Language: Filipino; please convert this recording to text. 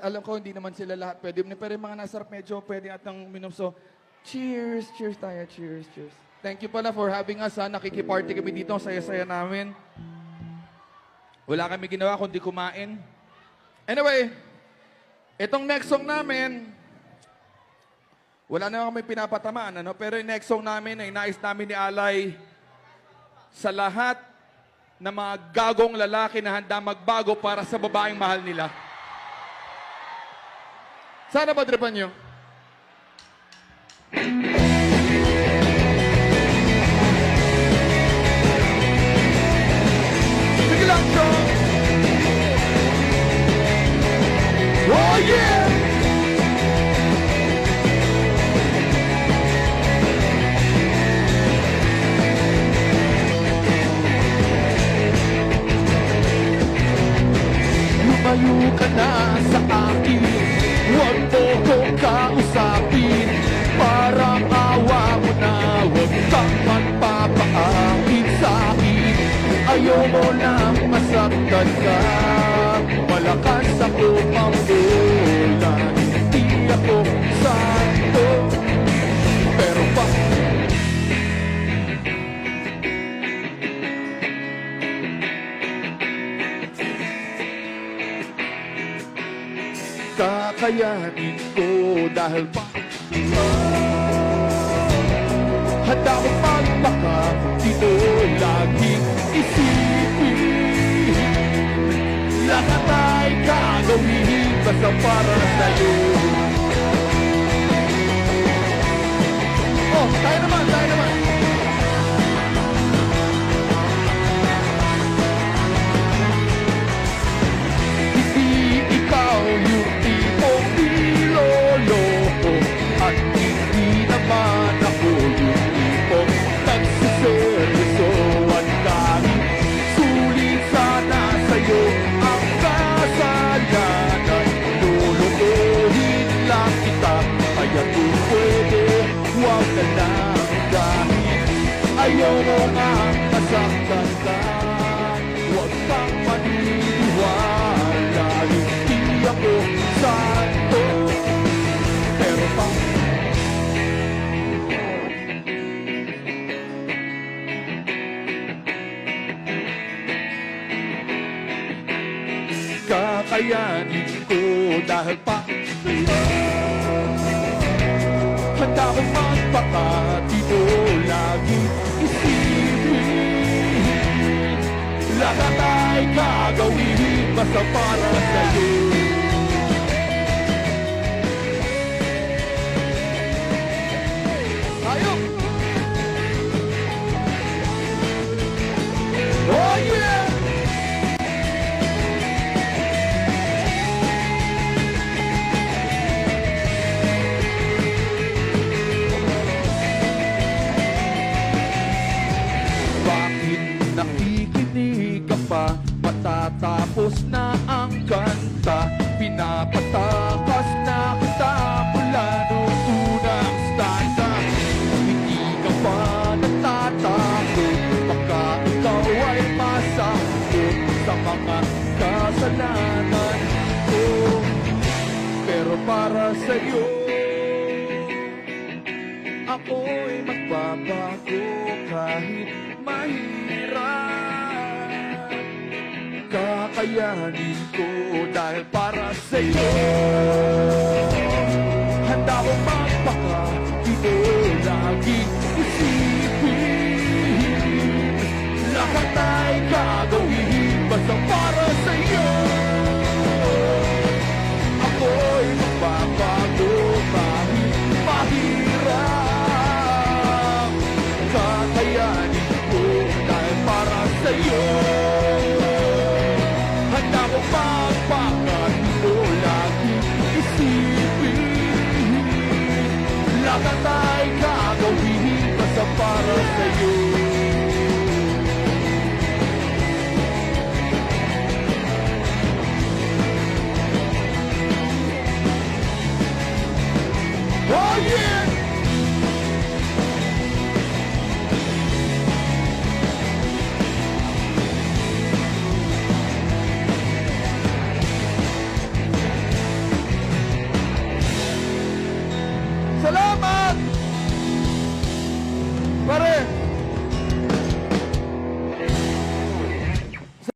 alam ko hindi naman sila lahat pwede. Pero yung mga nasa medyo pwede atang minom. So, cheers! Cheers tayo. Cheers! Cheers! Thank you pala for having us, ha. Nakikiparty kami dito. Ang saya-saya namin. Wala kami ginawa kundi kumain. Anyway, itong next song namin, wala na kami pinapatamaan, ano? Pero yung next song namin ay nais namin ni Alay sa lahat ng mga gagong lalaki na handa magbago para sa babaeng mahal nila. Sana ba tripan nyo? Sige lang, John! Oh, yeah! Lumayo ka na sa akin, huwag mo kong kausapin. Parang awa mo na, huwag kang magpapaakit sa akin. Ayaw mo lang masaktan ka, malakas ako pambola. Hindi ako santo, pero pa kakayanin ko dahil pa handa ko magpaka, dito laging isipin. Lahat ay gagawin basta para sa'yo. Oh, tayo naman, tayo naman. Hindi ikaw yung tipong niloloko, at hindi naman ako yung tipong nagsiseryoso. At kahit sulit sana sa'yo ang kasalanan, lulukuhin lang kita. Kaya kung pwede, huwag ka lang kahit ayaw mo nga masaktan ka. Huwag kang maniniwala, hindi ako santo, pero pa kakayanin ko dahil pa handa akong magpakatino, lagi isipin. Lahat ay gagawin basta para sa'yo. Tayo! Oh yeah! Bakit nakikinig ka pa? Matatapos na ang kanta. Pinapatakas na kita mula nung unang stanza. Hindi ka pa natatakot, baka ikaw ay masakot sa mga kasalanan ko. Pero para sa'yo, ako'y magbabago kahit mahirap. Kakayanin ko dahil para sa'yo. Handa ko magpaka, dito laging isipin. Lahat ay gagawin basta para sa'yo. Ako'y magbabago kahit mahirap. Kakayanin ko dahil para sa'yo. Handa ko magpakatino, laging isipin. Lahat ay gagawin basta para sa'yo. Salamat!